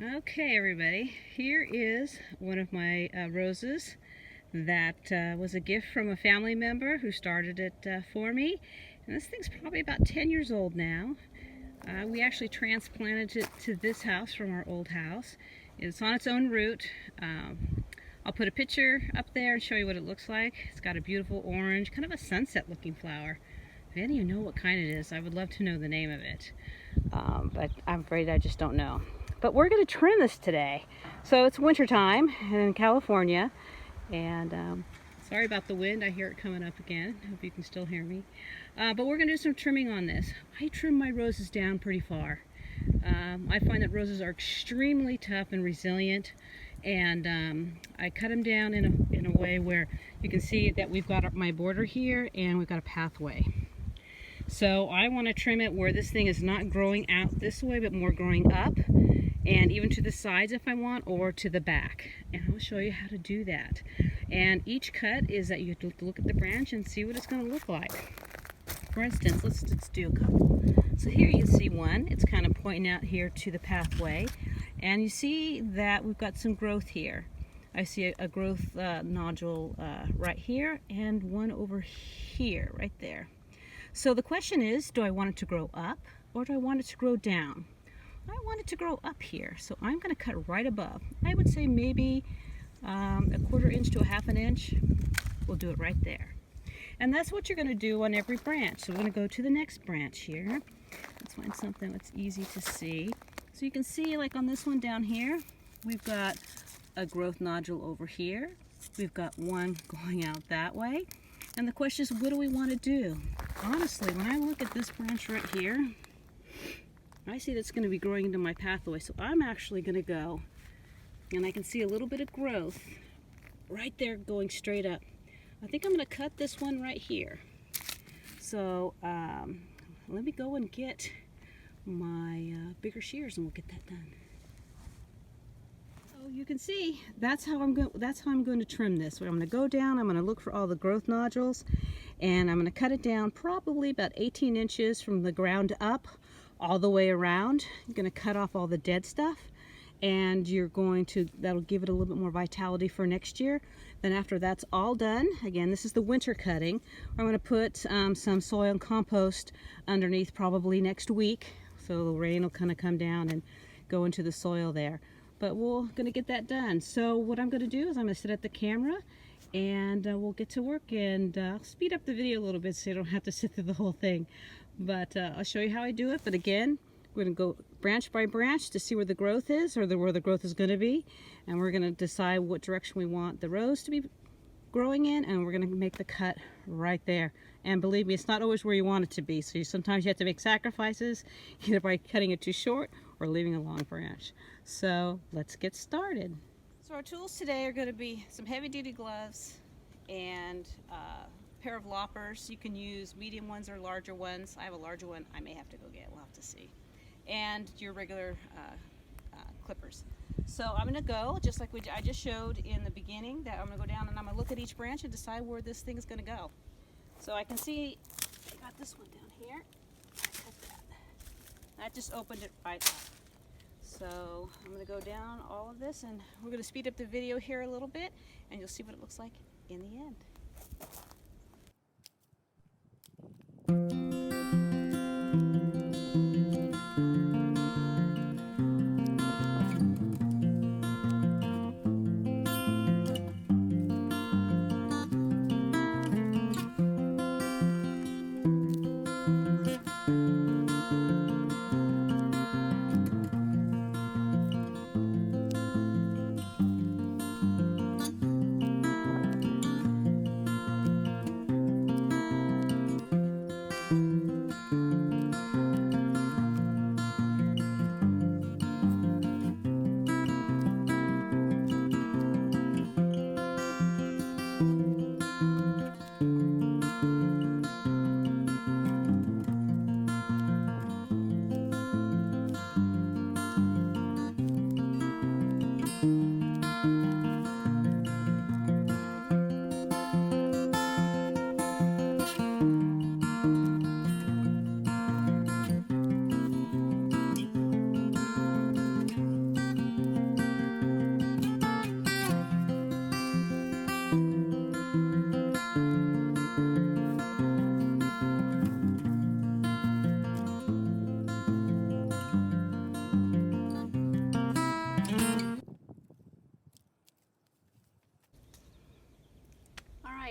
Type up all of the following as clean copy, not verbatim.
Okay, everybody, here is one of my roses that was a gift from a family member who started it for me. And this thing's probably about 10 years old now. We actually transplanted it to this house from our old house. It's on its own root. I'll put a picture up there and show you what it looks like. It's got a beautiful orange, kind of a sunset looking flower. If any of you know what kind it is, I would love to know the name of it. But I'm afraid I just don't know. But we're going to trim this today. So it's winter time in California, and sorry about the wind. I hear it coming up again. Hope you can still hear me. But we're going to do some trimming on this. I trim my roses down pretty far. I find that roses are extremely tough and resilient, and I cut them down in a way where you can see that we've got my border here and we've got a pathway. So I want to trim it where this thing is not growing out this way, but more growing up, and even to the sides if I want, or to the back. And I'll show you how to do that. And each cut is that you have to look at the branch and see what it's going to look like. For instance, let's do a couple. So here you can see one. It's kind of pointing out here to the pathway. And you see that we've got some growth here. I see a growth nodule right here, and one over here, right there. So the question is, do I want it to grow up or do I want it to grow down? I want it to grow up here, so I'm going to cut right above. I would say maybe a 1/4 inch to a 1/2 inch. We'll do it right there. And that's what you're going to do on every branch. So we're going to go to the next branch here. Let's find something that's easy to see. So you can see, like on this one down here, we've got a growth nodule over here. We've got one going out that way. And the question is, what do we want to do? Honestly, when I look at this branch right here, I see that's going to be growing into my pathway. So I'm actually going to go, and I can see a little bit of growth right there going straight up. I think I'm going to cut this one right here. So let me go and get my bigger shears and we'll get that done. So you can see that's how I'm going to trim this. So I'm going to go down, I'm going to look for all the growth nodules, and I'm going to cut it down probably about 18 inches from the ground up all the way around. You're going to cut off all the dead stuff, and that'll give it a little bit more vitality for next year. Then after that's all done, again, this is the winter cutting. I'm going to put some soil and compost underneath probably next week, so the rain will kind of come down and go into the soil there. But we're going to get that done. So what I'm going to do is I'm going to sit at the camera, and we'll get to work, and I'll speed up the video a little bit so you don't have to sit through the whole thing. But I'll show you how I do it. But again, we're going to go branch by branch to see where the growth is, or where the growth is going to be. And we're going to decide what direction we want the rose to be growing in, and we're going to make the cut right there. And believe me, it's not always where you want it to be. So sometimes you have to make sacrifices, either by cutting it too short or leaving a long branch. So let's get started. So our tools today are going to be some heavy-duty gloves and a pair of loppers. You can use medium ones or larger ones. I have a larger one I may have to go get. We'll have to see. And your regular clippers. So I'm going to go, just like I just showed in the beginning, that I'm going to go down and I'm going to look at each branch and decide where this thing is going to go. So I can see I got this one down here. I cut that. That just opened it right up. So I'm going to go down all of this, and we're going to speed up the video here a little bit, and you'll see what it looks like in the end.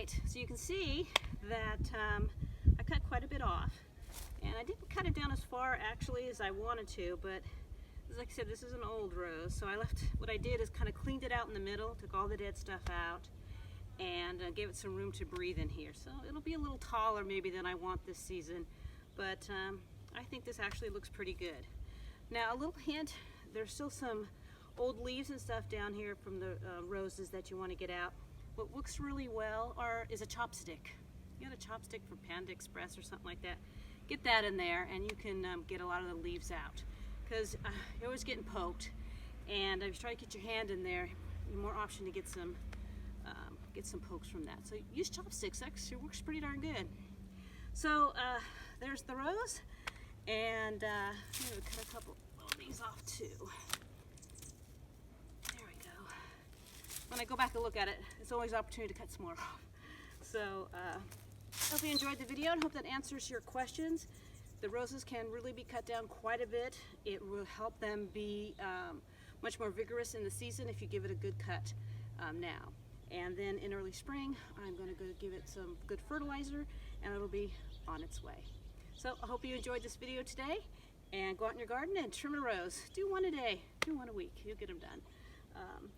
Alright, so you can see that I cut quite a bit off, and I didn't cut it down as far actually as I wanted to, but like I said, this is an old rose, so what I did is kind of cleaned it out in the middle, took all the dead stuff out, and gave it some room to breathe in here. So it'll be a little taller maybe than I want this season, but I think this actually looks pretty good. Now, a little hint, there's still some old leaves and stuff down here from the roses that you want to get out. What works really well is a chopstick. You got a chopstick from Panda Express or something like that. Get that in there and you can get a lot of the leaves out, because you're always getting poked, and if you try to get your hand in there, you're more option to get some pokes from that. So use chopsticks, that actually works pretty darn good. So there's the rose, and I'm going to cut a couple of these off too. There we go. When I go back and look at it, it's always an opportunity to cut some more off. So hope you enjoyed the video and hope that answers your questions. The roses can really be cut down quite a bit. It will help them be much more vigorous in the season if you give it a good cut now. And then in early spring, I'm going to go give it some good fertilizer, and it'll be on its way. So I hope you enjoyed this video today, and go out in your garden and trim a rose. Do one a day, do one a week, you'll get them done.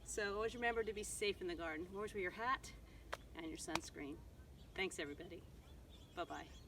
So always remember to be safe in the garden. Always wear your hat and your sunscreen. Thanks everybody. Bye-bye.